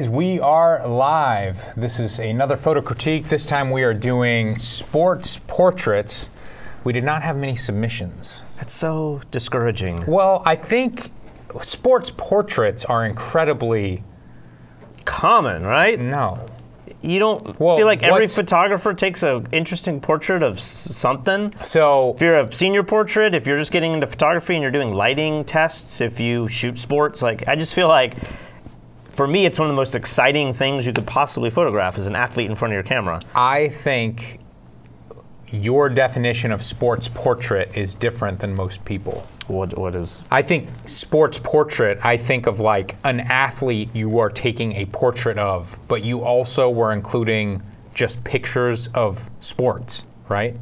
We are live. This is another photo critique. This time we are doing sports portraits. We did not have many submissions. That's so discouraging. Well, I think sports portraits are incredibly common, right? No. You don't feel like every photographer takes an interesting portrait of something? So if you're a senior portrait, if you're just getting into photography and you're doing lighting tests, if you shoot sports, like I just feel like for me, it's one of the most exciting things you could possibly photograph as an athlete in front of your camera. I think your definition of sports portrait is different than most people. What is? I think sports portrait, I think of like an athlete you are taking a portrait of, but you also were including just pictures of sports, right?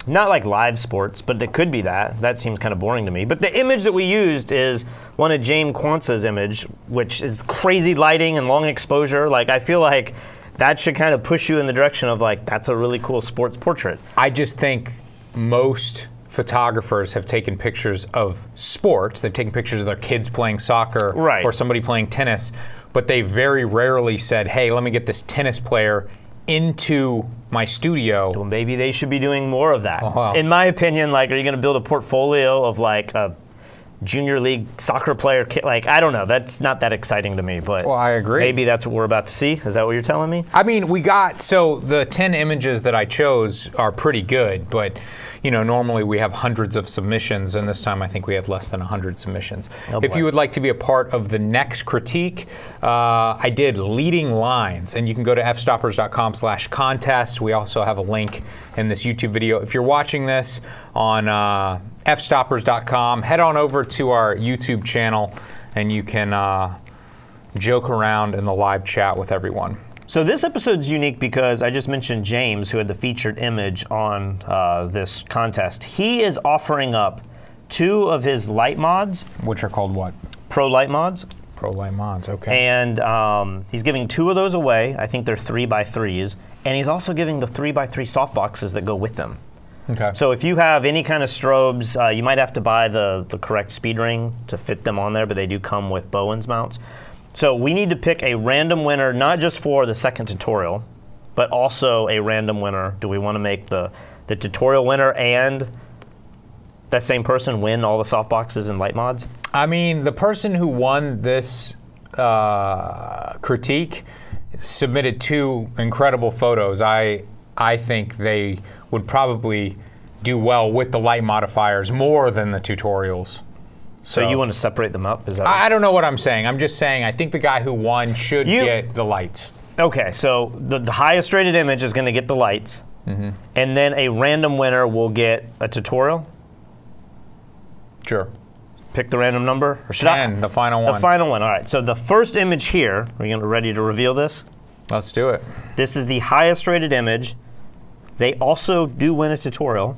Not like live sports, but it could be that. That seems kind of boring to me. But the image that we used is one of James Kwanzaa's image, which is crazy lighting and long exposure. Like, I feel like that should kind of push you in the direction of like, that's a really cool sports portrait. I just think most photographers have taken pictures of sports. They've taken pictures of their kids playing soccer or somebody playing tennis, but they very rarely said, hey, let me get this tennis player into my studio. Well, maybe they should be doing more of that. In my opinion, like, are you going to build a portfolio of like a junior league soccer player? Like, I don't know. That's not that exciting to me. But well, I agree. Maybe that's what we're about to see. Is that what you're telling me? I mean, so the 10 images that I chose are pretty good, but you know, normally we have hundreds of submissions, and this time I think we have less than 100 submissions. If you would like to be a part of the next critique, I did leading lines, and you can go to fstoppers.com/contest. We also have a link in this YouTube video. If you're watching this on fstoppers.com, head on over to our YouTube channel, and you can joke around in the live chat with everyone. So this episode's unique because I just mentioned James, who had the featured image on this contest. He is offering up 2 of his light mods. Which are called what? Pro light mods. Pro light mods, okay. And he's giving 2 of those away. I think they're 3x3s. And he's also giving the 3x3 softboxes that go with them. Okay. So if you have any kind of strobes, you might have to buy the correct speed ring to fit them on there, but they do come with Bowens mounts. So we need to pick a random winner, not just for the second tutorial, but also a random winner. Do we want to make the tutorial winner and that same person win all the softboxes and light mods? I mean, the person who won this critique submitted 2 incredible photos. I think they would probably do well with the light modifiers more than the tutorials. So you want to separate them up? Is that I don't know what I'm saying. I'm just saying I think the guy who won should get the lights. Okay, so the highest rated image is going to get the lights, and then a random winner will get a tutorial? Sure. Pick the random number? Or should 10, the final one. The final one, all right. So the first image here, are you ready to reveal this? Let's do it. This is the highest rated image. They also do win a tutorial,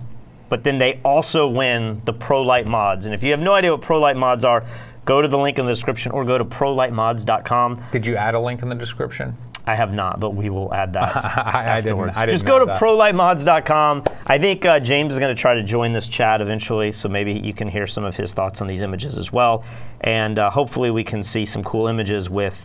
but then they also win the Pro Light mods. And if you have no idea what Pro Light mods are, go to the link in the description or go to prolightmods.com. Did you add a link in the description? I have not, but we will add that afterwards. I didn't Just go to that. prolightmods.com. I think James is going to try to join this chat eventually, so maybe you can hear some of his thoughts on these images as well. And hopefully we can see some cool images with,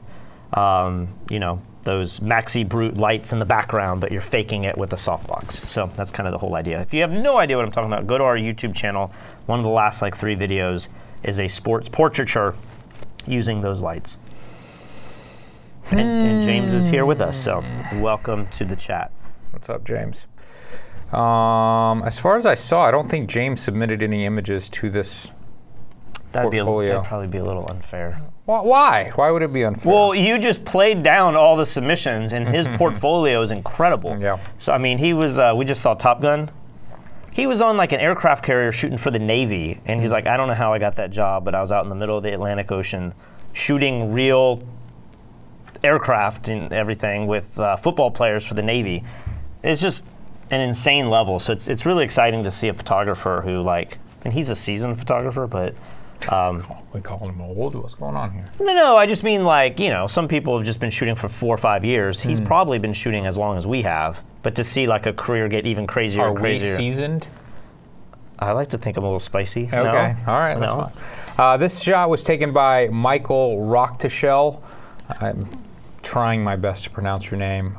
you know, those Maxi Brute lights in the background, but you're faking it with a softbox. So that's kind of the whole idea. If you have no idea what I'm talking about, go to our YouTube channel. One of the last like 3 videos is a sports portraiture using those lights. And James is here with us, so welcome to the chat. What's up, James? As far as I saw, I don't think James submitted any images to this portfolio. That'd probably be a little unfair. Why? Why would it be unfair? Well, you just played down all the submissions, and his portfolio is incredible. Yeah. So, I mean, he was, we just saw Top Gun. He was on like an aircraft carrier shooting for the Navy, and he's like, I don't know how I got that job, but I was out in the middle of the Atlantic Ocean shooting real aircraft and everything with football players for the Navy. It's just an insane level. So it's really exciting to see a photographer who and he's a seasoned photographer, but we call him old. What's going on here? No, I just mean some people have just been shooting for 4 or 5 years. He's probably been shooting as long as we have, but to see like a career get even crazier and crazier. Are we seasoned? I like to think I'm a little spicy. Okay, all right, that's fine. This shot was taken by Michael Rocktashell. I'm trying my best to pronounce your name.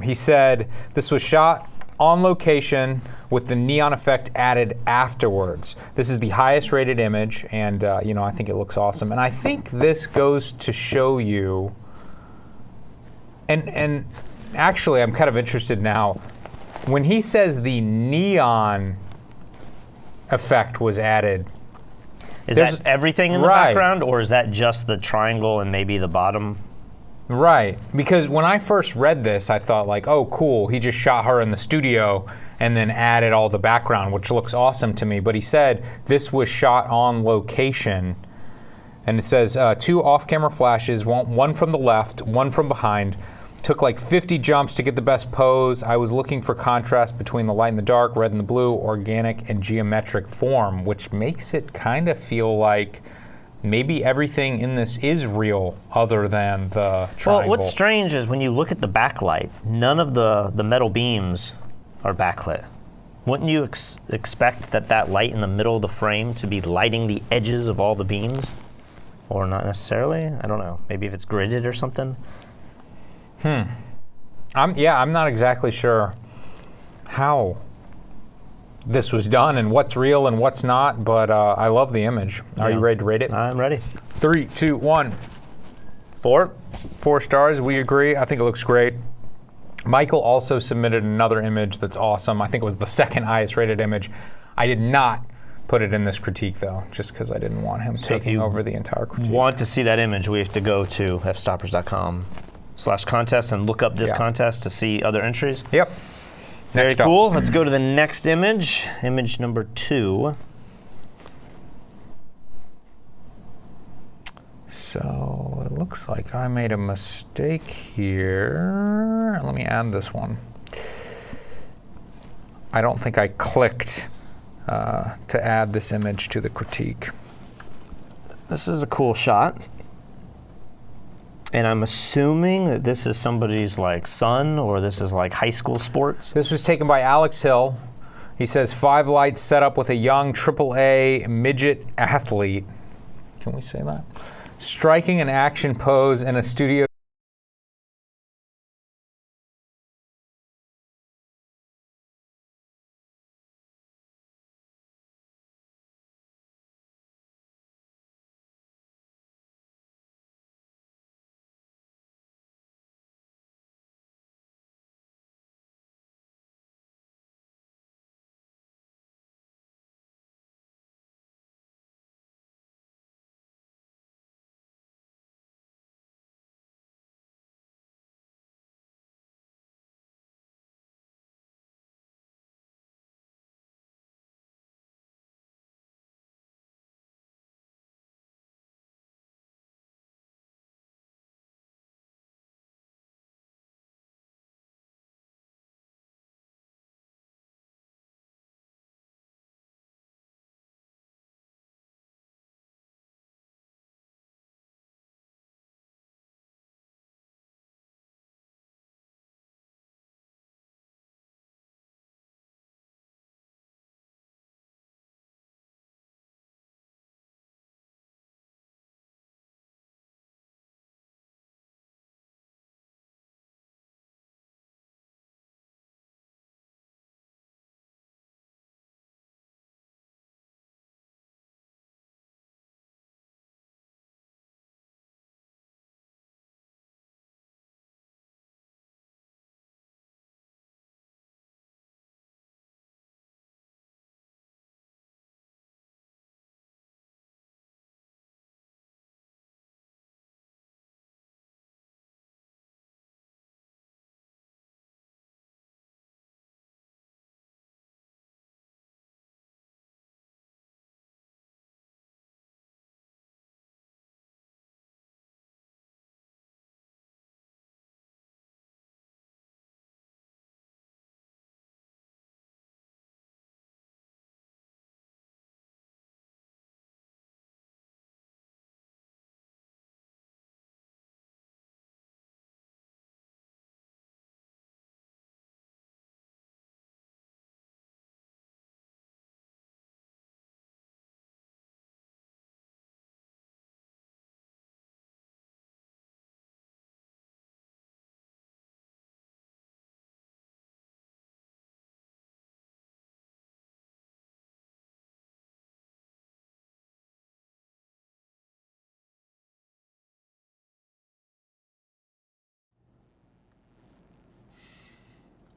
He said this was shot on location with the neon effect added afterwards. This is the highest rated image, and I think it looks awesome. And I think this goes to show you, and actually I'm kind of interested now, when he says the neon effect was added. Is that everything in the right. background, or is that just the triangle and maybe the bottom? Right, because when I first read this, I thought like, oh, cool, he just shot her in the studio and then added all the background, which looks awesome to me. But he said this was shot on location, and it says 2 off-camera flashes, one from the left, one from behind. Took like 50 jumps to get the best pose. I was looking for contrast between the light and the dark, red and the blue, organic and geometric form, which makes it kind of feel like maybe everything in this is real other than the triangle. Well, what's strange is when you look at the backlight, none of the metal beams are backlit. Wouldn't you expect that light in the middle of the frame to be lighting the edges of all the beams? Or not necessarily? I don't know. Maybe if it's gridded or something? I'm not exactly sure how this was done and what's real and what's not, but I love the image. Are you ready to rate it? I'm ready. 3, 2, 1. 4. 4 stars, we agree. I think it looks great. Michael also submitted another image that's awesome. I think it was the second highest rated image. I did not put it in this critique though, just because I didn't want him taking over the entire critique. Want to see that image, we have to go to fstoppers.com/contest and look up this contest to see other entries. Yep. Very cool. Let's go to the next image. Image number 2. So it looks like I made a mistake here. Let me add this one. I don't think I clicked to add this image to the critique. This is a cool shot. And I'm assuming that this is somebody's like son, or this is like high school sports. This was taken by Alex Hill. He says 5 lights set up with a young AAA midget athlete. Can we say that? Striking an action pose in a studio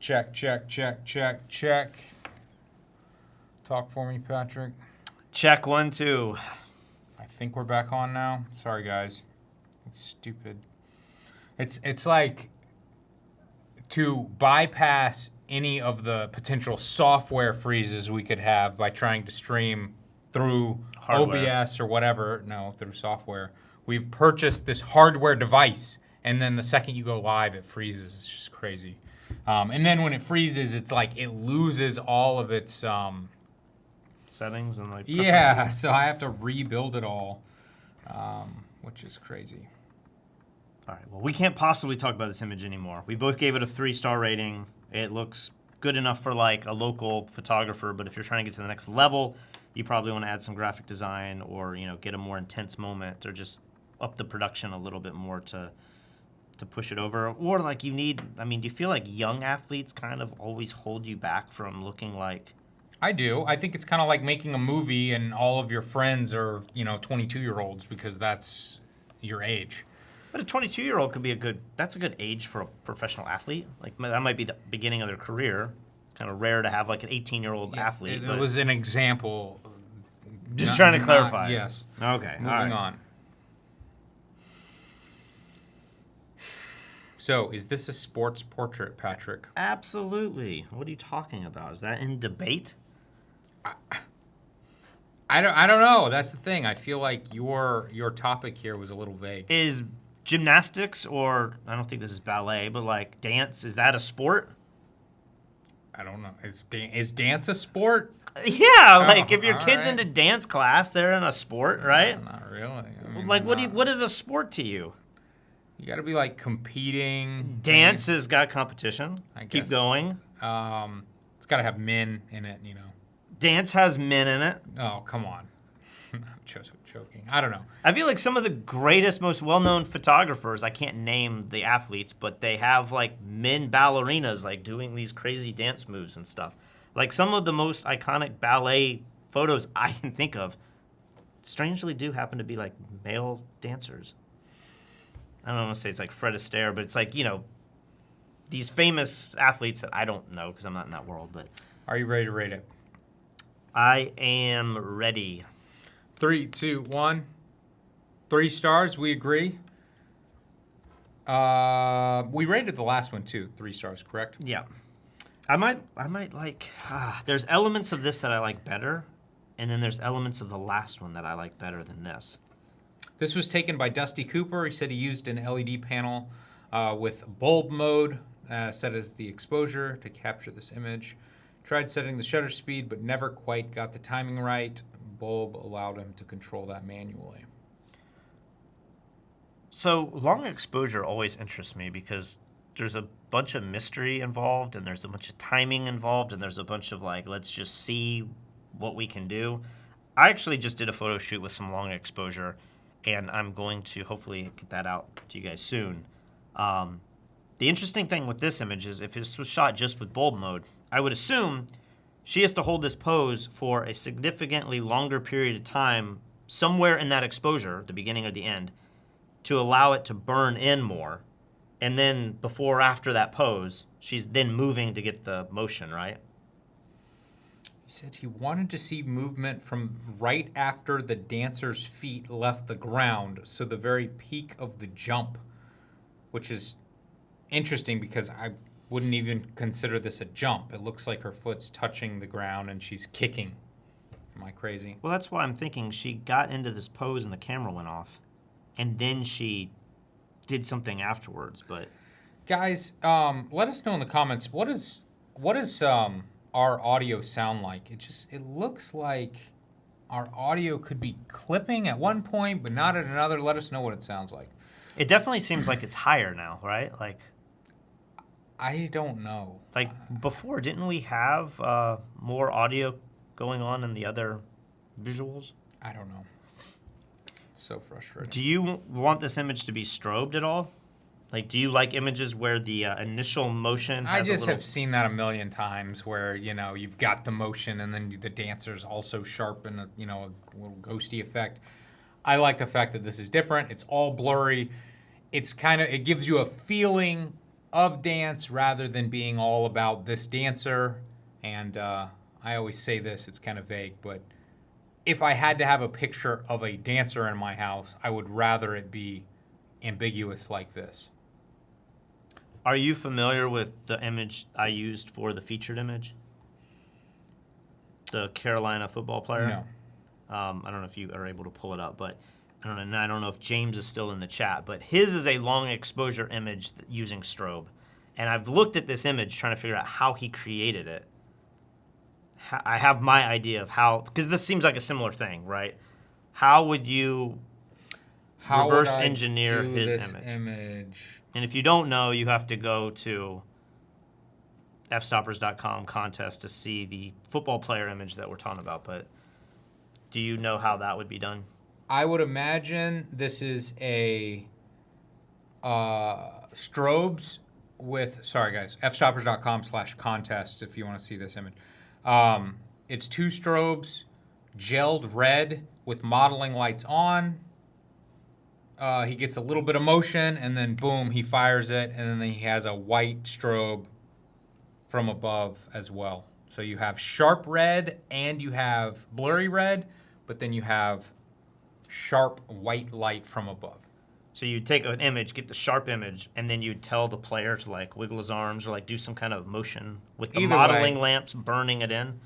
Check, check, check, check, check. Talk for me, Patrick. Check 1, 2. I think we're back on now. Sorry, guys. It's stupid. It's like to bypass any of the potential software freezes we could have by trying to stream through Hardware. OBS or whatever. No, through software. We've purchased this hardware device, and then the second you go live, it freezes. It's just crazy. And then when it freezes, it's like it loses all of its... settings and like yeah, preferences. so I have to rebuild it all, which is crazy. All right, well, we can't possibly talk about this image anymore. We both gave it a 3-star rating. It looks good enough for like a local photographer, but if you're trying to get to the next level, you probably want to add some graphic design or, you know, get a more intense moment or just up the production a little bit more to push it over. Or like you need, I mean, do you feel like young athletes kind of always hold you back from looking like... I do. I think it's kind of like making a movie and all of your friends are, 22-year-olds because that's your age. But a 22-year-old could be that's a good age for a professional athlete. Like that might be the beginning of their career. It's kind of rare to have like an 18-year-old athlete. It was an example. Just trying to clarify. Yes. Okay. Moving on. So, is this a sports portrait, Patrick? Absolutely. What are you talking about? Is that in debate? I don't know. That's the thing. I feel like your topic here was a little vague. Is gymnastics, or I don't think this is ballet, but like dance, is that a sport? I don't know. Is dance a sport? Yeah, like if your all kid's right. into dance class, they're in a sport, right? Not really. I mean, Like what is a sport to you? You got to be like competing. Dance has got competition. I Keep guess. going. It's got to have men in it, Dance has men in it. Oh, come on. I'm just joking. I don't know. I feel like some of the greatest, most well-known photographers, I can't name the athletes, but they have like men ballerinas like doing these crazy dance moves and stuff. Like some of the most iconic ballet photos I can think of, strangely do happen to be like male dancers. I don't want to say it's like Fred Astaire, but it's like, these famous athletes that I don't know because I'm not in that world, but... Are you ready to rate it? I am ready. 3, 2, 1. 3 stars. We agree. We rated the last one too. 3 stars, correct? Yeah. I might like, there's elements of this that I like better, and then there's elements of the last one that I like better than this. This was taken by Dusty Cooper. He said he used an LED panel with bulb mode set as the exposure to capture this image. Tried setting the shutter speed, but never quite got the timing right. Bulb allowed him to control that manually. So long exposure always interests me because there's a bunch of mystery involved, and there's a bunch of timing involved, and there's a bunch of like, let's just see what we can do. I actually just did a photo shoot with some long exposure, and I'm going to hopefully get that out to you guys soon. The interesting thing with this image is if this was shot just with bulb mode, I would assume she has to hold this pose for a significantly longer period of time somewhere in that exposure, the beginning or the end, to allow it to burn in more. And then before or after that pose, she's then moving to get the motion, right? He said he wanted to see movement from right after the dancer's feet left the ground, so the very peak of the jump, which is interesting because I wouldn't even consider this a jump. It looks like her foot's touching the ground and she's kicking. Am I crazy? Well, that's why I'm thinking she got into this pose and the camera went off, and then she did something afterwards. But guys, let us know in the comments what does our audio sound like. It looks like our audio could be clipping at one point, but not at another. Let us know what it sounds like. it definitely seems like it's higher now, right? Like I don't know. Like before, didn't we have more audio going on in the other visuals? I don't know. So frustrating. Do you want this image to be strobed at all? Like, do you like images where the initial motion has I just have seen that a million times where, you know, you've got the motion and then the dancers also sharpen, a little ghosty effect. I like the fact that this is different. It's all blurry. It gives you a feeling of dance rather than being all about this dancer. And I always say this, it's kind of vague, but if I had to have a picture of a dancer in my house, I would rather it be ambiguous like this. Are you familiar with the image I used for the featured image? The Carolina football player? No. I don't know if you are able to pull it up, but I don't know if James is still in the chat, but his is a long exposure image using strobe. And I've looked at this image trying to figure out how he created it. I have my idea of how, because this seems like a similar thing, right? How would you reverse engineer his image? And if you don't know, you have to go to fstoppers.com contest to see the football player image that we're talking about. But do you know how that would be done? I would imagine this is a strobes with, sorry guys, fstoppers.com/contest if you want to see this image. It's 2 strobes, gelled red with modeling lights on. He gets a little bit of motion, and then boom, he fires it, and then he has a white strobe from above as well. So you have sharp red and you have blurry red, but then you have sharp white light from above. So you take an image, get the sharp image, and then you tell the player to like wiggle his arms or like do some kind of motion with the modeling lamps burning it in.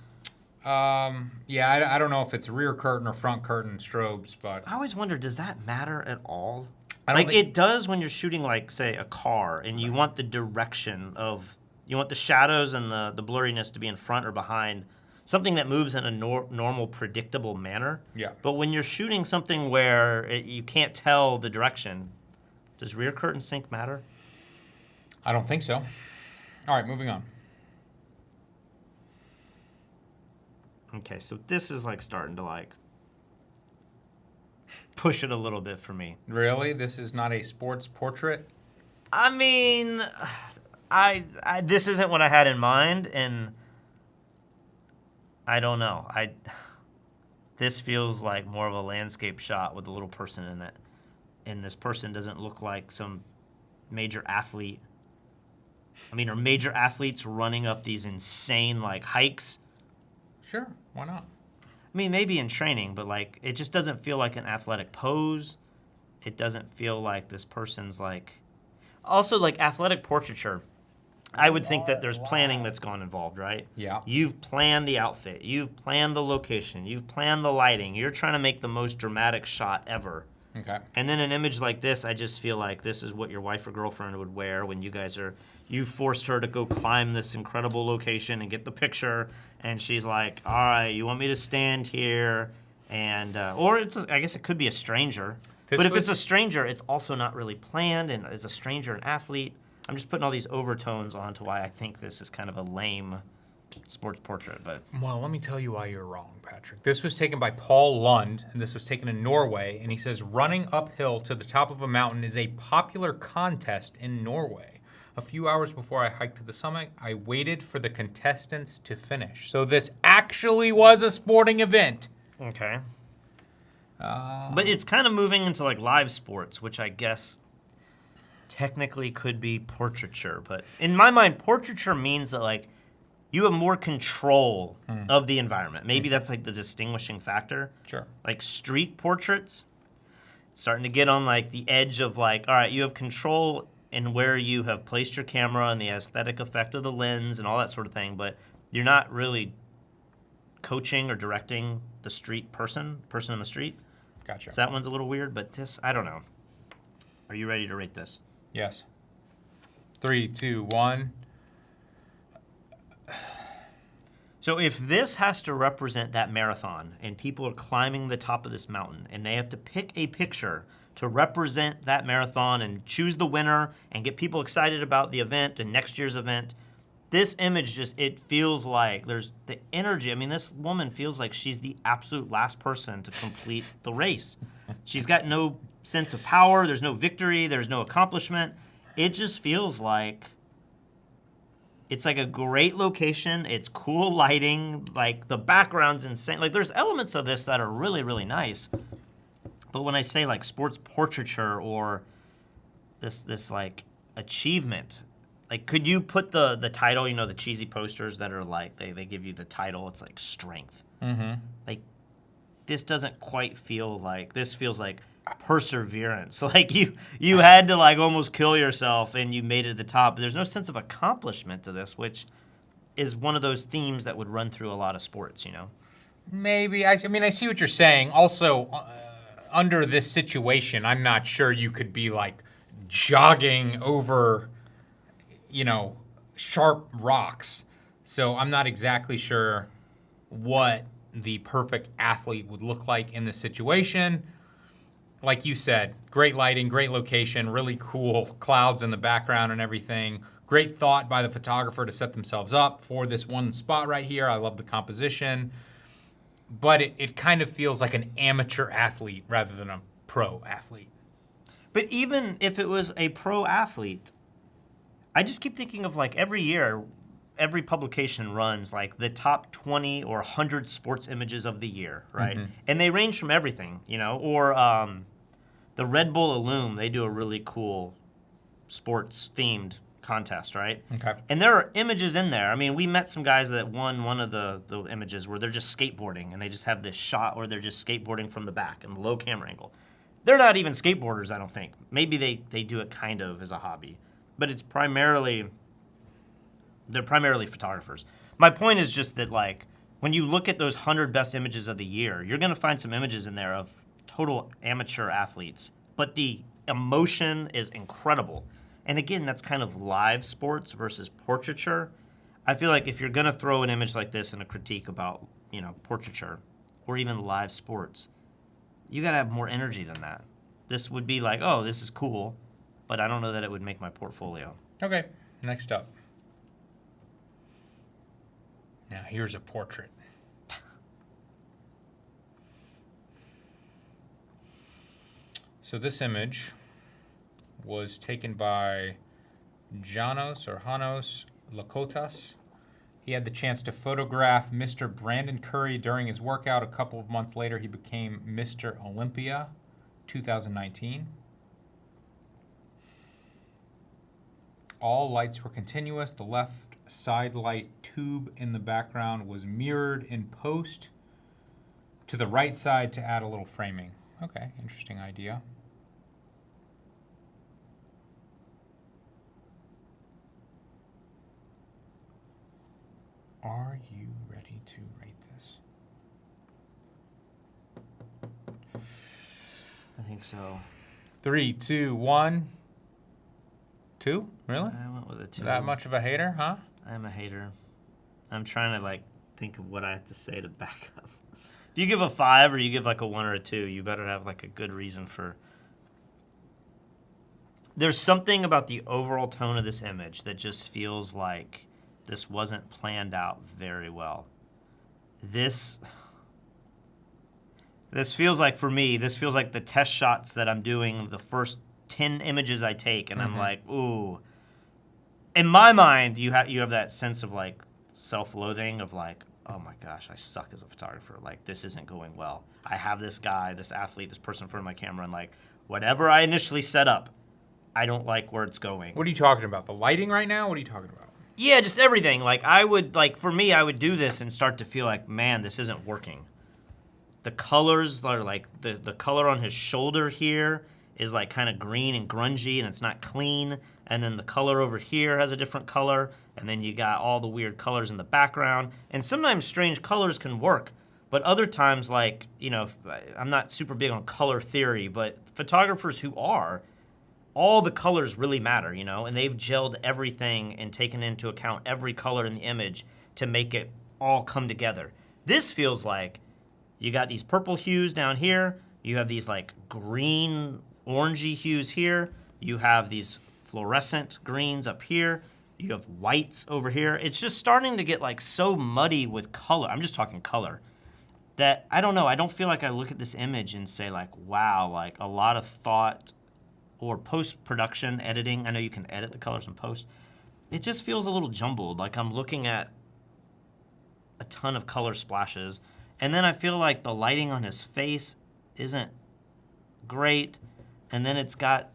Yeah, I don't know if it's rear curtain or front curtain strobes, but I always wonder, does that matter at all? Like it does when you're shooting like say a car and you want the direction of, you want the shadows and the blurriness to be in front or behind. Something that moves in a normal, predictable manner. Yeah. But when you're shooting something where you can't tell the direction, does rear curtain sync matter? I don't think so. All right, moving on. Okay, so this is like starting to like push it a little bit for me. Really? This is not a sports portrait? I mean, I this isn't what I had in mind, and I don't know. This feels like more of a landscape shot with a little person in it. And this person doesn't look like some major athlete. I mean, are major athletes running up these insane like hikes? Sure, why not? I mean, maybe in training, but like it just doesn't feel like an athletic pose. It doesn't feel like this person's like, also like athletic portraiture. I would think that there's planning that's gone involved, right? Yeah. You've planned the outfit. You've planned the location. You've planned the lighting. You're trying to make the most dramatic shot ever. Okay. And then an image like this, I just feel like this is what your wife or girlfriend would wear when you forced her to go climb this incredible location and get the picture, and she's like, all right, you want me to stand here? And, or I guess it could be a stranger. But if it's a stranger, it's also not really planned, and is a stranger an athlete? I'm just putting all these overtones onto why I think this is kind of a lame sports portrait. But well, let me tell you why you're wrong, Patrick. This was taken by Paul Lund, and this was taken in Norway, and he says running uphill to the top of a mountain is a popular contest in Norway. A few hours before I hiked to the summit, I waited for the contestants to finish. So this actually was a sporting event. Okay. But it's kind of moving into like live sports, which I guess technically could be portraiture. But in my mind, portraiture means that like you have more control of the environment. Maybe that's like the distinguishing factor. Sure. Like street portraits, it's starting to get on like the edge of like, all right, you have control in where you have placed your camera and the aesthetic effect of the lens and all that sort of thing, but you're not really coaching or directing the street person in the street. Gotcha. So that one's a little weird, but this, I don't know. Are you ready to rate this? Yes. 3, 2, 1. So if this has to represent that marathon and people are climbing the top of this mountain and they have to pick a picture to represent that marathon and choose the winner and get people excited about the event and next year's event, this image just, it feels like there's the energy. I mean, this woman feels like she's the absolute last person to complete the race. She's got no sense of power. There's no victory. There's no accomplishment. It just feels like it's like a great location. It's cool lighting. Like the background's insane. Like there's elements of this that are really, really nice. But when I say like sports portraiture or this like achievement, Like, could you put the title, the cheesy posters that are like, they give you the title, it's like strength. Mm-hmm. Like, this doesn't quite feel like, this feels like perseverance. Like, you had to, like, almost kill yourself and you made it to the top. But there's no sense of accomplishment to this, which is one of those themes that would run through a lot of sports, Maybe. I mean, I see what you're saying. Also, under this situation, I'm not sure you could be, like, jogging over, sharp rocks. So I'm not exactly sure what the perfect athlete would look like in this situation. Like you said, great lighting, great location, really cool clouds in the background and everything. Great thought by the photographer to set themselves up for this one spot right here. I love the composition. But it kind of feels like an amateur athlete rather than a pro athlete. But even if it was a pro athlete, I just keep thinking of, like, every year, every publication runs, like, the top 20 or 100 sports images of the year, right? Mm-hmm. And they range from everything, or the Red Bull Illume, they do a really cool sports-themed contest, right? Okay. And there are images in there. I mean, we met some guys that won one of the images where they're just skateboarding, and they just have this shot where they're just skateboarding from the back and low camera angle. They're not even skateboarders, I don't think. Maybe they do it kind of as a hobby. But they're primarily photographers. My point is just that, like, when you look at those 100 best images of the year, you're going to find some images in there of total amateur athletes. But the emotion is incredible. And again, that's kind of live sports versus portraiture. I feel like if you're going to throw an image like this in a critique about, portraiture or even live sports, you got to have more energy than that. This would be like, oh, this is cool, but I don't know that it would make my portfolio. Okay, next up. Now, here's a portrait. So this image was taken by Janos Lakotas. He had the chance to photograph Mr. Brandon Curry during his workout. A couple of months later, he became Mr. Olympia 2019. All lights were continuous. The left side light tube in the background was mirrored in post to the right side to add a little framing. Okay, interesting idea. Are you ready to rate this? I think so. 3, 2, 1. 2? Really? I went with a 2. That much of a hater, huh? I'm a hater. I'm trying to, like, think of what I have to say to back up. If you give a 5 or you give, like, a 1 or a 2, you better have, like, a good reason for... There's something about the overall tone of this image that just feels like this wasn't planned out very well. This feels like, for me, this feels like the test shots that I'm doing, the first 10 images I take, and I'm like, ooh. In my mind, you have that sense of, like, self-loathing of, like, oh my gosh, I suck as a photographer. Like, this isn't going well. I have this guy, this athlete, this person in front of my camera, and, like, whatever I initially set up, I don't like where it's going. What are you talking about? The lighting right now? What are you talking about? Yeah, just everything. Like, for me, I would do this and start to feel like, man, this isn't working. The colors are like, the color on his shoulder here is like kind of green and grungy and it's not clean. And then the color over here has a different color. And then you got all the weird colors in the background. And sometimes strange colors can work. But other times, like, I'm not super big on color theory, but photographers who are, all the colors really matter, and they've gelled everything and taken into account every color in the image to make it all come together. This feels like you got these purple hues down here, you have these like green, orangey hues here, you have these fluorescent greens up here, you have whites over here. It's just starting to get like so muddy with color. I'm just talking color. That, I don't know, I don't feel like I look at this image and say like, wow, like a lot of thought or post-production editing. I know you can edit the colors in post. It just feels a little jumbled, like I'm looking at a ton of color splashes. And then I feel like the lighting on his face isn't great. And then it's got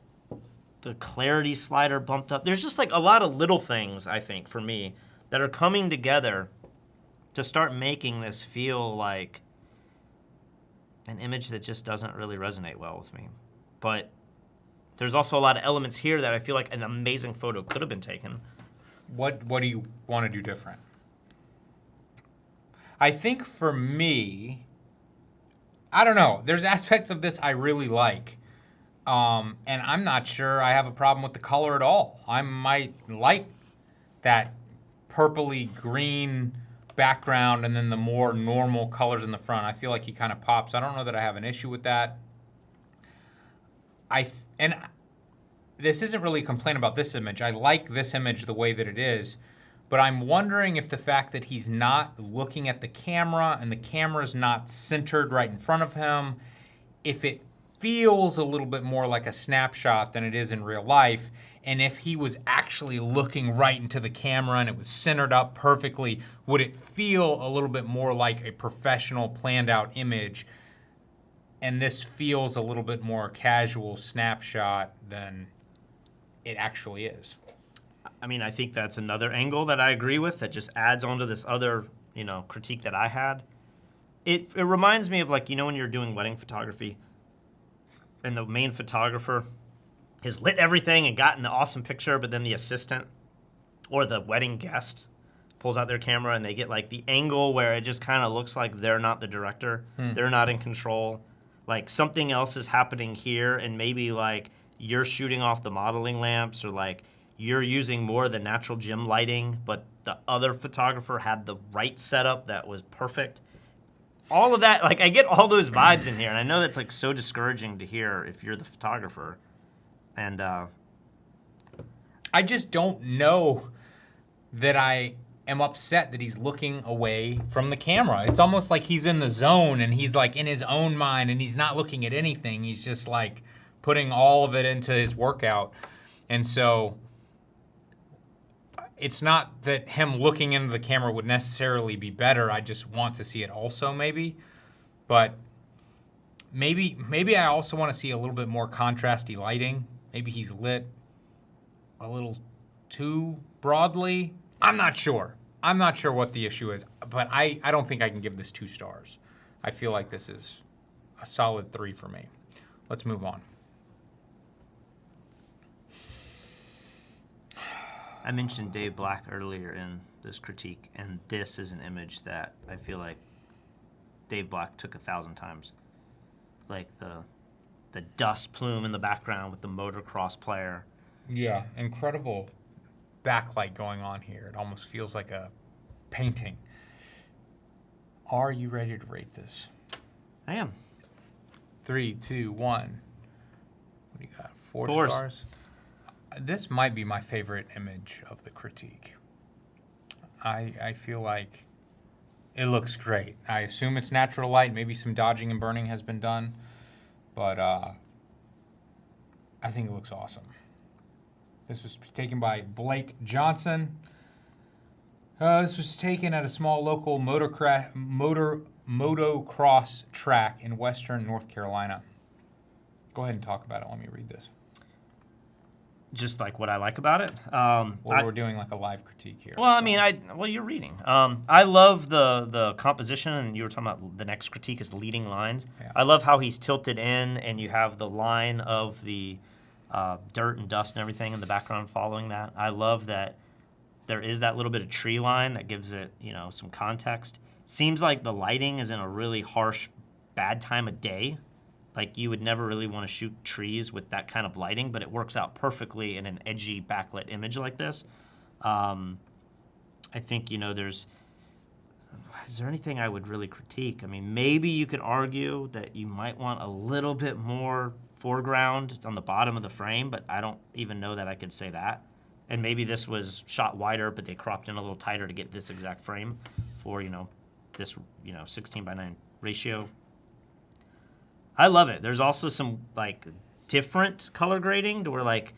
the clarity slider bumped up. There's just like a lot of little things, I think, for me, that are coming together to start making this feel like an image that just doesn't really resonate well with me. But there's also a lot of elements here that I feel like an amazing photo could have been taken. What do you want to do different? I think for me, I don't know. There's aspects of this I really like. And I'm not sure I have a problem with the color at all. I might like that purpley green background and then the more normal colors in the front. I feel like he kind of pops. I don't know that I have an issue with that. And this isn't really a complaint about this image. I like this image the way that it is, but I'm wondering if the fact that he's not looking at the camera and the camera's not centered right in front of him, if it feels a little bit more like a snapshot than it is in real life, and if he was actually looking right into the camera and it was centered up perfectly, would it feel a little bit more like a professional planned out image? And this feels a little bit more casual snapshot than it actually is. I mean, I think that's another angle that I agree with that just adds on to this other, critique that I had. It reminds me of like, when you're doing wedding photography and the main photographer has lit everything and gotten the awesome picture, but then the assistant or the wedding guest pulls out their camera and they get like the angle where it just kind of looks like they're not the director. They're not in control. Like something else is happening here, and maybe like you're shooting off the modeling lamps, or like you're using more of the natural gym lighting, but the other photographer had the right setup that was perfect. All of that, like I get all those vibes in here, and I know that's like so discouraging to hear if you're the photographer. And I just don't know that I am upset that he's looking away from the camera. It's almost like he's in the zone and he's like in his own mind and he's not looking at anything. He's just like putting all of it into his workout. And so it's not that him looking into the camera would necessarily be better. I just want to see it also maybe. But maybe I also want to see a little bit more contrasty lighting. Maybe he's lit a little too broadly. I'm not sure. I'm not sure what the issue is, but I don't think I can give this 2 stars. I feel like this is a solid 3 for me. Let's move on. I mentioned Dave Black earlier in this critique, and this is an image that I feel like Dave Black took 1,000 times. Like the dust plume in the background with the motocross player. Yeah, incredible backlight going on here. It almost feels like a painting. Are you ready to rate this? I am. 3, 2, 1. What do you got? 4 4s. stars? This might be my favorite image of the critique. I feel like it looks great. I assume it's natural light. Maybe some dodging and burning has been done. But I think it looks awesome. This was taken by Blake Johnson. This was taken at a small local motocross track in western North Carolina. Go ahead and talk about it. Let me read this. Just like what I like about it. We're doing like a live critique here. Well, I mean, you're reading. I love the composition, and you were talking about the next critique is the leading lines. Yeah. I love how he's tilted in, and you have the line of the dirt and dust and everything in the background following that. I love that there is that little bit of tree line that gives it, some context. Seems like the lighting is in a really harsh, bad time of day. Like you would never really want to shoot trees with that kind of lighting, but it works out perfectly in an edgy backlit image like this. I think, is there anything I would really critique? I mean, maybe you could argue that you might want a little bit more foreground on the bottom of the frame, but I don't even know that I could say that. And maybe this was shot wider, but they cropped in a little tighter to get this exact frame for, this, 16:9 ratio. I love it. There's also some like different color grading to where like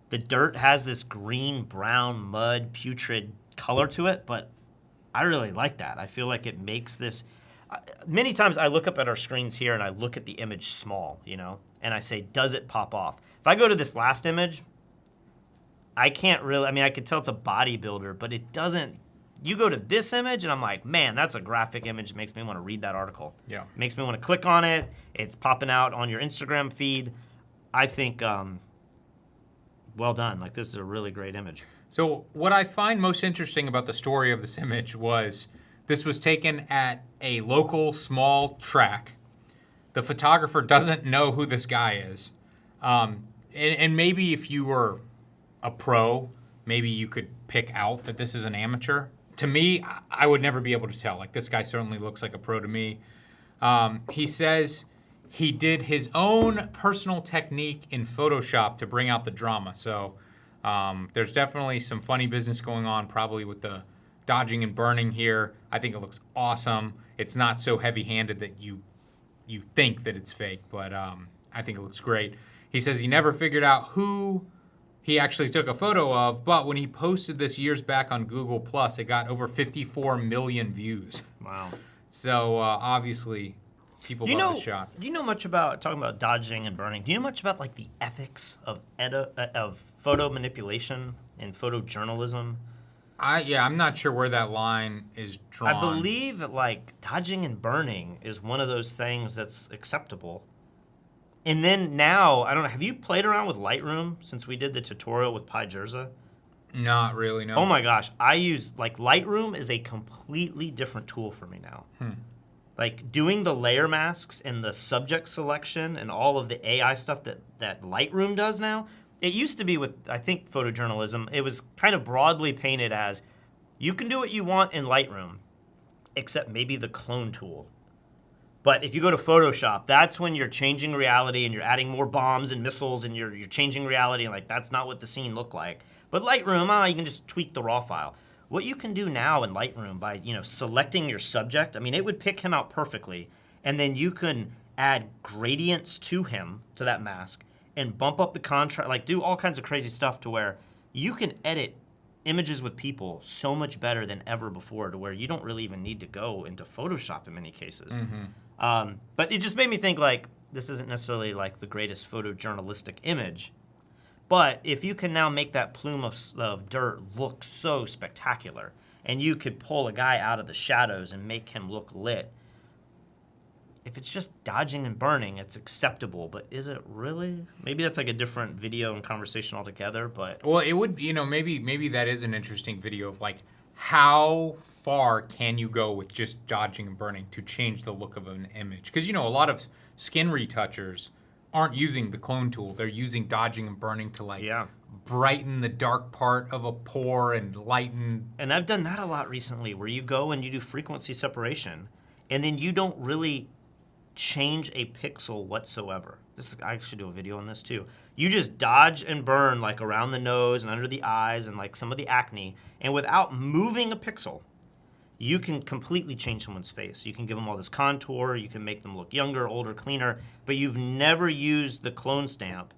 the dirt has this green, brown, mud, putrid color to it, but I really like that. I feel like it makes this. many times I look up at our screens here and I look at the image small, and I say, does it pop off? If I go to this last image, I can't really, I could tell it's a bodybuilder, but it doesn't. You go to this image and I'm like, man, that's a graphic image. It makes me want to read that article. Yeah. It makes me want to click on it. It's popping out on your Instagram feed. I think, well done. Like, this is a really great image. So what I find most interesting about the story of this image was this was taken at a local small track. The photographer doesn't know who this guy is. And maybe if you were a pro, maybe you could pick out that this is an amateur. To me, I would never be able to tell. Like, this guy certainly looks like a pro to me. He says he did his own personal technique in Photoshop to bring out the drama. So there's definitely some funny business going on, probably with the dodging and burning here. I think it looks awesome. It's not so heavy-handed that you think that it's fake, but I think it looks great. He says he never figured out who he actually took a photo of, but when he posted this years back on Google+, it got over 54 million views. Wow. So obviously, people love the shot. Do you know much about, talking about dodging and burning, do you know much about like the ethics of photo manipulation and photojournalism? I'm not sure where that line is drawn. I believe that like dodging and burning is one of those things that's acceptable. And then now, I don't know, have you played around with Lightroom since we did the tutorial with PyJerza? Not really, no. Oh my gosh, I use, like, Lightroom is a completely different tool for me now. Like, doing the layer masks and the subject selection and all of the AI stuff that Lightroom does now, it used to be with, I think, photojournalism, it was kind of broadly painted as, you can do what you want in Lightroom, except maybe the clone tool. But if you go to Photoshop, that's when you're changing reality and you're adding more bombs and missiles and you're changing reality, and like that's not what the scene looked like. But Lightroom, you can just tweak the raw file. What you can do now in Lightroom by selecting your subject, it would pick him out perfectly, and then you can add gradients to him, to that mask, and bump up the contrast, like do all kinds of crazy stuff to where you can edit images with people so much better than ever before, to where you don't really even need to go into Photoshop in many cases. But it just made me think, like, this isn't necessarily like the greatest photojournalistic image, but if you can now make that plume of dirt look so spectacular, and you could pull a guy out of the shadows and make him look lit, if it's just dodging and burning, it's acceptable, but is it really? Maybe that's like a different video and conversation altogether, but... Well, it would, maybe that is an interesting video of, like, how far can you go with just dodging and burning to change the look of an image? Because, a lot of skin retouchers aren't using the clone tool. They're using dodging and burning to, like, brighten the dark part of a pore and lighten... And I've done that a lot recently, where you go and you do frequency separation, and then you don't really change a pixel whatsoever. I should do a video on this too. You just dodge and burn like around the nose and under the eyes and like some of the acne, and without moving a pixel, you can completely change someone's face. You can give them all this contour, you can make them look younger, older, cleaner, but you've never used the clone stamp.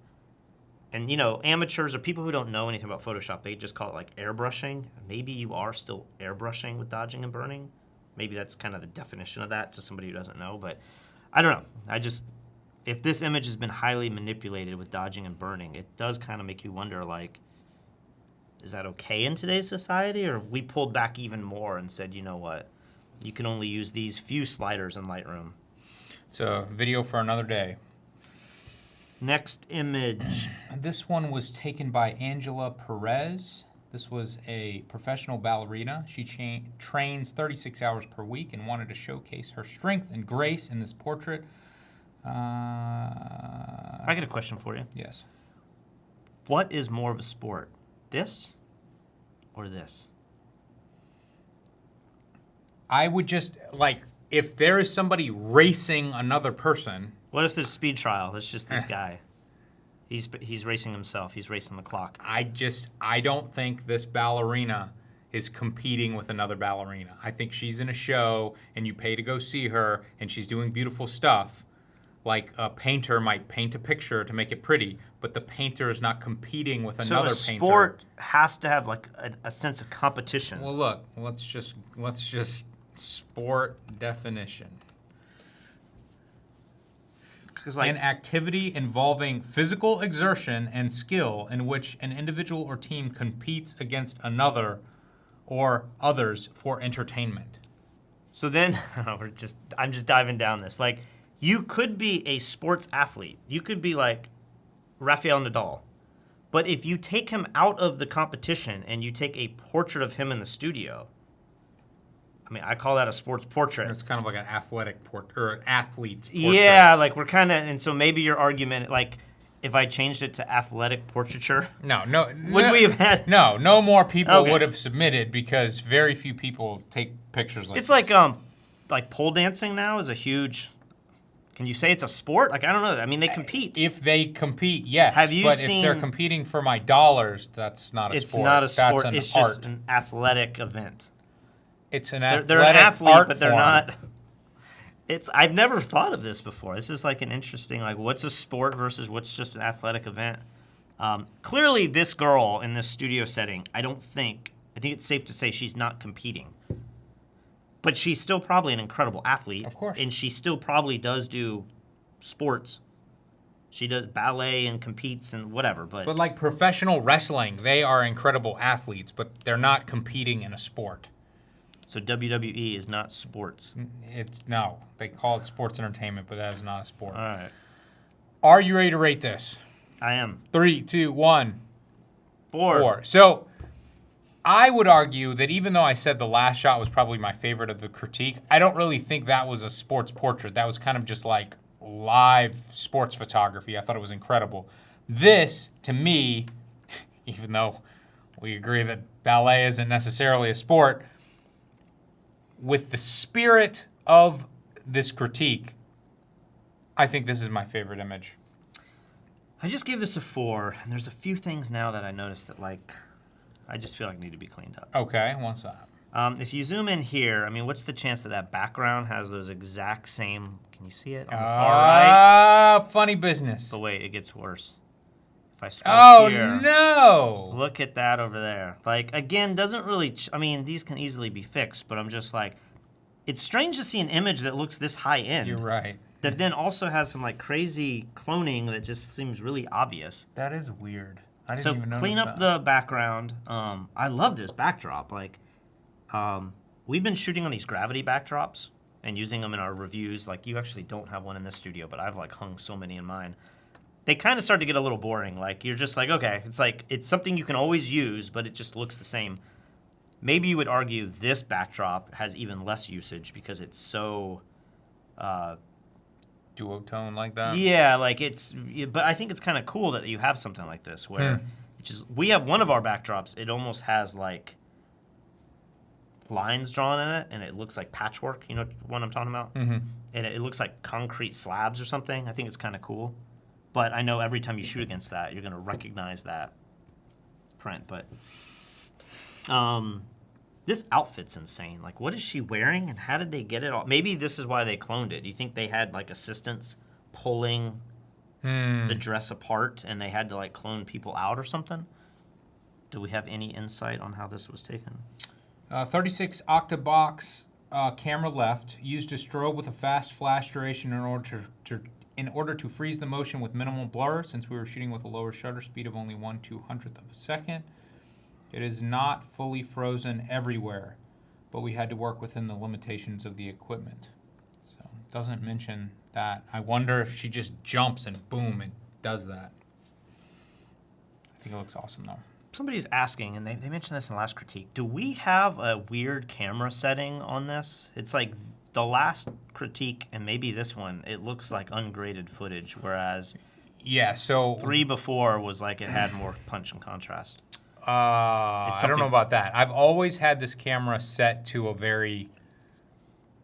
And amateurs or people who don't know anything about Photoshop, they just call it like airbrushing. Maybe you are still airbrushing with dodging and burning. Maybe that's kind of the definition of that to somebody who doesn't know, but I don't know. If this image has been highly manipulated with dodging and burning, it does kind of make you wonder, like, is that okay in today's society? Or have we pulled back even more and said, you know what, you can only use these few sliders in Lightroom? It's a video for another day. Next image. This one was taken by Angela Perez. This was a professional ballerina. She trains 36 hours per week and wanted to showcase her strength and grace in this portrait. I got a question for you. Yes. What is more of a sport, this or this? I would just, like, if there is somebody racing another person. What if there's speed trial? It's just this guy. He's racing himself. He's racing the clock. I don't think this ballerina is competing with another ballerina. I think she's in a show, and you pay to go see her, and she's doing beautiful stuff. Like a painter might paint a picture to make it pretty, but the painter is not competing with another painter. So a sport has to have like a sense of competition. Well, look, let's just Sport definition. Like, An activity involving physical exertion and skill in which an individual or team competes against another or others for entertainment. so then, I'm just diving down this. Like, you could be a sports athlete. You could be like Rafael Nadal. But if you take him out of the competition and you take a portrait of him in the studio, I mean, I call that a sports portrait. It's kind of like an athletic or an athlete's portrait. Yeah, like we're kind of, and so maybe your argument, like, if I changed it to athletic portraiture, would we have had? No more people Okay. would have submitted because very few people take pictures like It's this. like pole dancing now is a huge. Can you say it's a sport? Like, I don't know. I mean, they compete. If they compete, yes. Have you but seen- if they're competing for my dollars, that's not a It's sport. not a sport. That's an It's art. just an athletic event. It's an They're athletic an athlete, art but they're form. not. I've never thought of this before. This is like an interesting, like, what's a sport versus what's just an athletic event. Clearly, this girl in this studio setting, I think it's safe to say she's not competing. But she's still probably an incredible athlete. Of course. And she still probably does do sports. She does ballet and competes and whatever. But like professional wrestling, they are incredible athletes, but they're not competing in a sport. So WWE is not sports. No, they call it sports entertainment, but that is not a sport. All right. Are you ready to rate this? I am. 3, 2, 1, 4. 4. So I would argue that even though I said the last shot was probably my favorite of the critique, I don't really think that was a sports portrait. That was kind of just like live sports photography. I thought it was incredible. This, to me, even though we agree that ballet isn't necessarily a sport, with the spirit of this critique, I think this is my favorite image. I just gave this a 4, and there's a few things now that I noticed that, like, I just feel like need to be cleaned up. Okay, what's that? If you zoom in here, I mean, what's the chance that background has those exact same, can you see it on the far right? Funny business. But wait, it gets worse. If I scroll here. Oh, no! Look at that over there. Like, again, doesn't really, I mean, these can easily be fixed, but I'm just like, it's strange to see an image that looks this high end. You're right. That then also has some, like, crazy cloning that just seems really obvious. That is weird. I didn't So even notice clean up that. the background. I love this backdrop. Like, we've been shooting on these gravity backdrops and using them in our reviews. Like, you actually don't have one in this studio, but I've, like, hung so many in mine. They kind of start to get a little boring. Like, you're just like, okay, it's something you can always use, but it just looks the same. Maybe you would argue this backdrop has even less usage because it's so... duotone like that? Yeah, like but I think it's kind of cool that you have something like this where we have one of our backdrops, it almost has like lines drawn in it and it looks like patchwork, you know what I'm talking about? Mm-hmm. And it looks like concrete slabs or something. I think it's kind of cool. But I know every time you shoot against that, you're going to recognize that print. But this outfit's insane. Like, what is she wearing, and how did they get it all? Maybe this is why they cloned it. Do you think they had, like, assistants pulling the dress apart, and they had to, like, clone people out or something? Do we have any insight on how this was taken? 36 octa-box camera left. Used a strobe with a fast flash duration in order to freeze the motion with minimal blur, since we were shooting with a lower shutter speed of only 1/200th of a second. It is not fully frozen everywhere, but we had to work within the limitations of the equipment. So it doesn't mention that. I wonder if she just jumps and boom, it does that. I think it looks awesome though. Somebody's asking, and they mentioned this in the last critique, do we have a weird camera setting on this? It's like the last critique and maybe this one, it looks like ungraded footage, whereas Yeah, so 3 before was like it had more punch and contrast. I don't know about that. I've always had this camera set to a very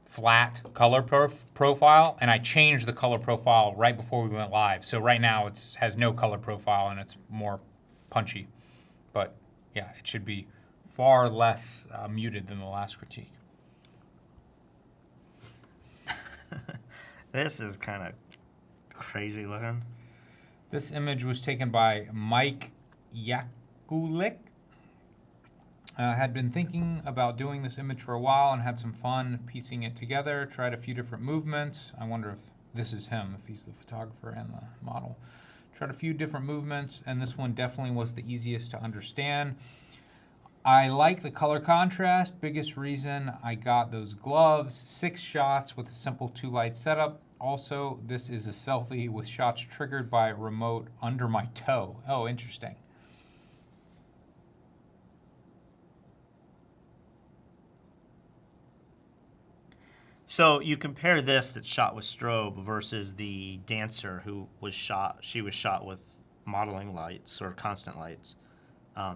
flat color profile, and I changed the color profile right before we went live. So right now it has no color profile, and it's more punchy. But yeah, it should be far less muted than the last critique. This is kind of crazy looking. This image was taken by Mike Yakulik. Had been thinking about doing this image for a while and had some fun piecing it together. Tried a few different movements. I wonder if this is him, if he's the photographer and the model. Tried a few different movements, and this one definitely was the easiest to understand. I like the color contrast. Biggest reason I got those gloves. 6 shots with a simple 2-light setup. Also, this is a selfie with shots triggered by a remote under my toe. Oh, interesting. So you compare this that's shot with strobe versus the dancer who was shot. She was shot with modeling lights or constant lights.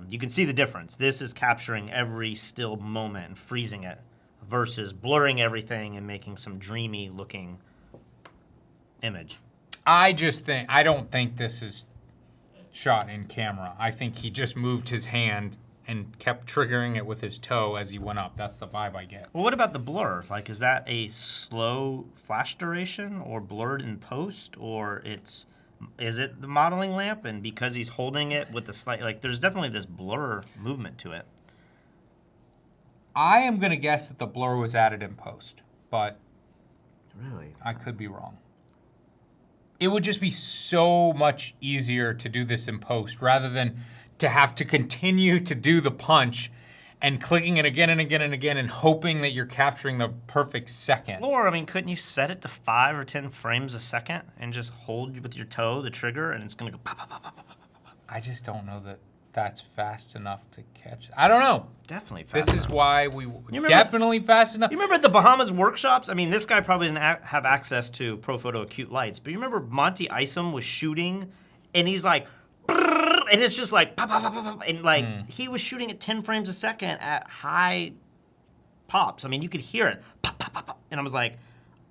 You can see the difference. This is capturing every still moment and freezing it versus blurring everything and making some dreamy looking image. I don't think this is shot in camera. I think he just moved his hand and kept triggering it with his toe as he went up. That's the vibe I get. Well, what about the blur? Like, is that a slow flash duration or blurred in post, or is it the modeling lamp? And because he's holding it with the slight, like, there's definitely this blur movement to it. I am going to guess that the blur was added in post, but Really? I could be wrong. It would just be so much easier to do this in post rather than to have to continue to do the punch and clicking it again and again and again and hoping that you're capturing the perfect second. Or, I mean, couldn't you set it to 5 or 10 frames a second and just hold with your toe the trigger and it's going to go pop, pop, pop, pop, pop, pop, pop? I just don't know that that's fast enough to catch. I don't know. Definitely fast This enough. is why definitely fast enough. You remember at the Bahamas workshops? I mean, this guy probably didn't have access to ProPhoto acute lights, but you remember Monty Isom was shooting and he's like, and it's just like pop, pop, pop, pop, pop, and like he was shooting at 10 frames a second at high pops. I mean, you could hear it, pop, pop, pop, pop. And I was like,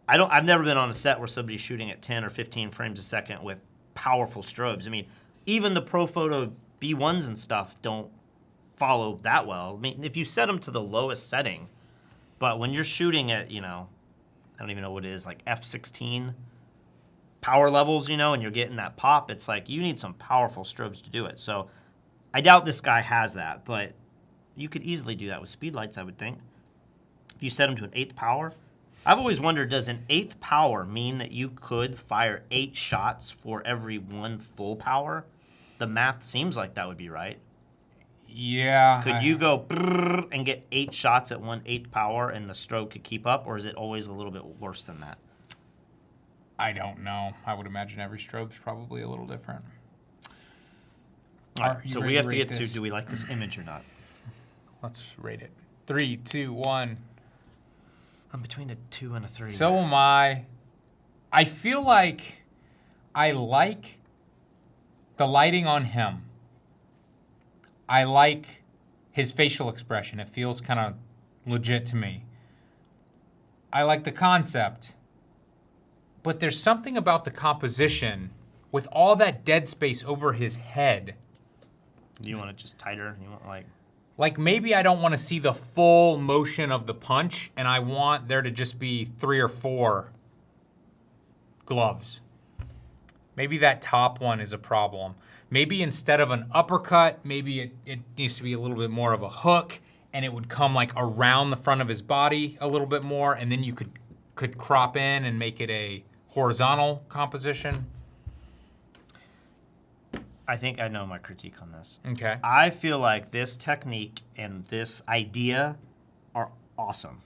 I've never been on a set where somebody's shooting at 10 or 15 frames a second with powerful strobes. I mean, even the ProPhoto B1s and stuff don't follow that well. I mean, if you set them to the lowest setting, but when you're shooting at, I don't even know what it is, like F16 power levels, and you're getting that pop, it's like you need some powerful strobes to do it. So I doubt this guy has that, but you could easily do that with speed lights, I would think. If you set them to an 8th power. I've always wondered, does an 8th power mean that you could fire 8 shots for every 1 full power? The math seems like that would be right. Yeah. Could you go and get 8 shots at 1/8 power and the strobe could keep up, or is it always a little bit worse than that? I don't know. I would imagine every strobe's probably a little different. All right, so we have to get this? to, do we like this image or not? Let's rate it. 3, 2, 1. I'm between a 2 and a 3. So am I. I feel like I like the lighting on him. I like his facial expression. It feels kind of legit to me. I like the concept. But there's something about the composition with all that dead space over his head. Do you want it just tighter? You want Like maybe I don't want to see the full motion of the punch and I want there to just be 3 or 4 gloves. Maybe that top one is a problem. Maybe instead of an uppercut, maybe it needs to be a little bit more of a hook and it would come like around the front of his body a little bit more and then you could crop in and make it a horizontal composition. I think I know my critique on this. Okay. I feel like this technique and this idea are awesome.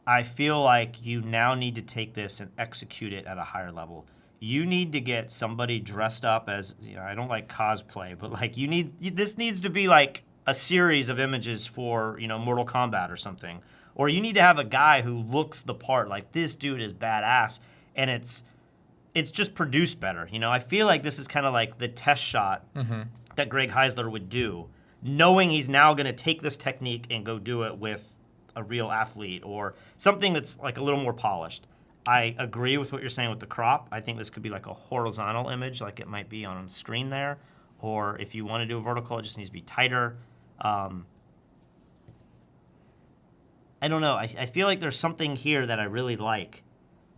I feel like you now need to take this and execute it at a higher level. You need to get somebody dressed up as, I don't like cosplay, but like this needs to be like a series of images for, Mortal Kombat or something. Or you need to have a guy who looks the part, like this dude is badass, and it's just produced better. I feel like this is kind of like the test shot that Greg Heisler would do, knowing he's now going to take this technique and go do it with a real athlete or something that's like a little more polished. I agree with what you're saying with the crop. I think this could be like a horizontal image, like it might be on the screen there. Or if you want to do a vertical, it just needs to be tighter. I don't know. I feel like there's something here that I really like.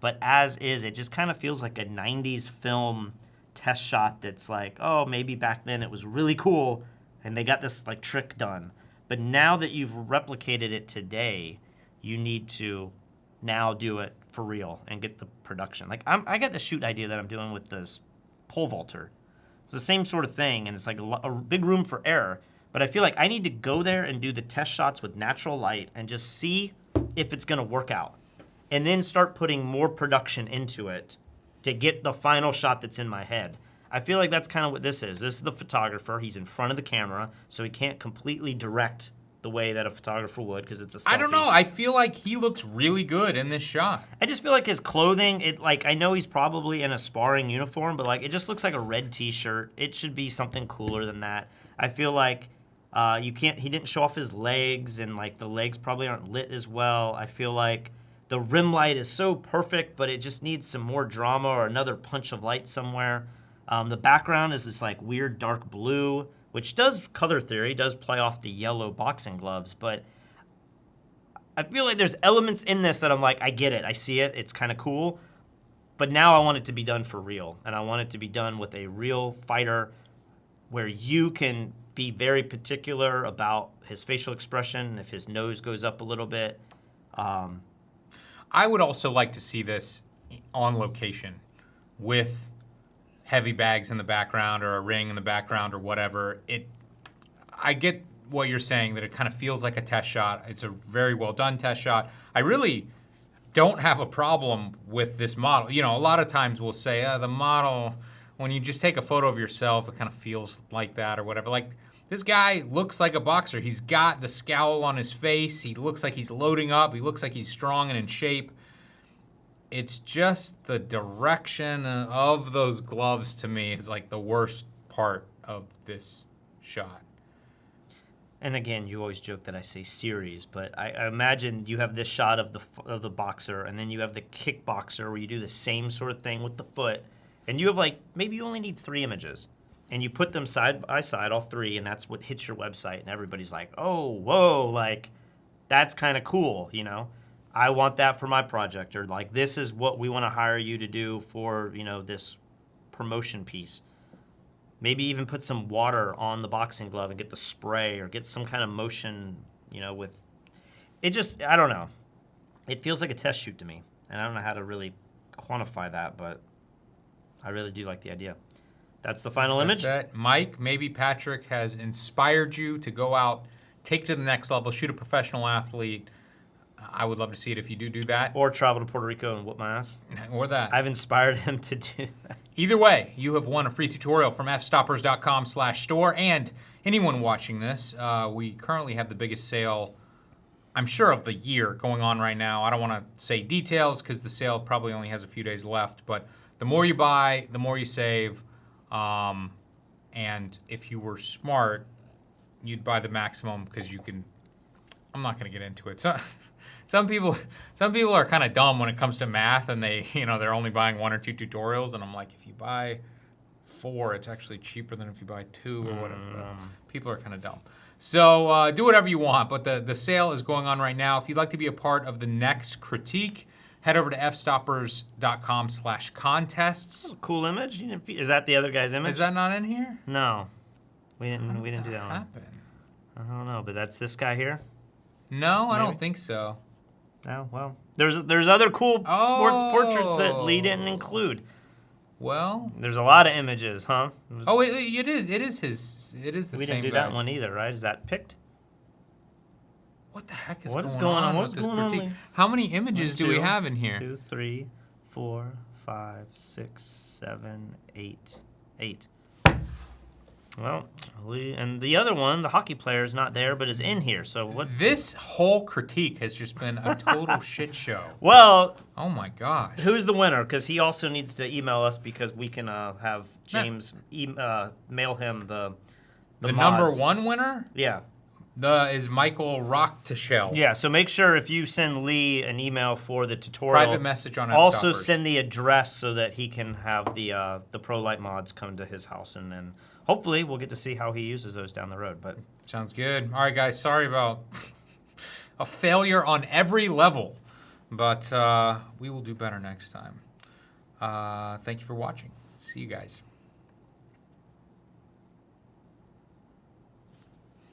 But as is, it just kind of feels like a 90s film test shot that's like, oh, maybe back then it was really cool and they got this like trick done. But now that you've replicated it today, you need to now do it for real and get the production. Like I got the shoot idea that I'm doing with this pole vaulter. It's the same sort of thing, and it's like a big room for error. But I feel like I need to go there and do the test shots with natural light and just see if it's going to work out. And then start putting more production into it to get the final shot that's in my head. I feel like that's kind of what this is. This is the photographer. He's in front of the camera, so he can't completely direct the way that a photographer would because it's a selfie. I don't know. I feel like he looks really good in this shot. I just feel like his clothing, I know he's probably in a sparring uniform, but like it just looks like a red t-shirt. It should be something cooler than that. I feel like he didn't show off his legs, and like the legs probably aren't lit as well. I feel like the rim light is so perfect, but it just needs some more drama or another punch of light somewhere. The background is this like weird dark blue, which does color theory, does play off the yellow boxing gloves, but I feel like there's elements in this that I'm like, I get it, I see it, it's kind of cool, but now I want it to be done for real, and I want it to be done with a real fighter where you can be very particular about his facial expression, if his nose goes up a little bit. I would also like to see this on location with heavy bags in the background or a ring in the background or whatever. I get what you're saying, that it kind of feels like a test shot. It's a very well done test shot. I really don't have a problem with this model. You know, a lot of times we'll say, the model, when you just take a photo of yourself, it kind of feels like that or whatever. Like, this guy looks like a boxer. He's got the scowl on his face. He looks like he's loading up. He looks like he's strong and in shape. It's just the direction of those gloves to me is like the worst part of this shot. And again, you always joke that I say series, but I imagine you have this shot of the boxer, and then you have the kickboxer where you do the same sort of thing with the foot, and you have like, maybe you only need 3 images, and you put them side by side, all 3, and that's what hits your website, and everybody's like, oh, whoa, like, that's kind of cool, you know? I want that for my project, or like, this is what we want to hire you to do for, you know, this promotion piece. Maybe even put some water on the boxing glove and get the spray, or get some kind of motion, you know, with it. Just, I don't know. It feels like a test shoot to me, and I don't know how to really quantify that, but I really do like the idea. That's the final image. Mike, maybe Patrick has inspired you to go out, take it to the next level, shoot a professional athlete. I would love to see it if you do that. Or travel to Puerto Rico and whoop my ass. Or that. I've inspired him to do that. Either way, you have won a free tutorial from fstoppers.com/store. And anyone watching this, we currently have the biggest sale, I'm sure, of the year going on right now. I don't want to say details because the sale probably only has a few days left. But the more you buy, the more you save. And if you were smart, you'd buy the maximum because you can. I'm not going to get into it. So, some people are kind of dumb when it comes to math, and they're only buying 1 or 2 tutorials. And I'm like, if you buy 4, it's actually cheaper than if you buy 2 or whatever. People are kind of dumb. So do whatever you want, but the sale is going on right now. If you'd like to be a part of the next critique, head over to fstoppers.com/contests. Cool image. Is that the other guy's image? Is that not in here? No, we didn't do that happen? one. I don't know, but that's this guy here. No, I don't think so. Oh, well, there's other cool sports portraits that Lee didn't include. Well, there's a lot of images, huh? Oh, it is his. It is the same. We didn't do that one either, right? Is that picked? What the heck is What's going on? What's going on? How many images do we have in here? 2, 3, 4, 5, 6, 7, 8. 8. Well, and the other one, the hockey player, is not there, but is in here. So what? This whole critique has just been a total shit show. Well, oh my gosh. Who's the winner? Because he also needs to email us because we can have James mail him the mods. Number 1 winner? Yeah. Is Michael Rocktischel. Yeah, so make sure if you send Lee an email for the tutorial, private message on also send the address so that he can have the Pro Light mods come to his house, and then hopefully we'll get to see how he uses those down the road. But sounds good. All right, guys, sorry about a failure on every level, but we will do better next time. Thank you for watching. See you guys.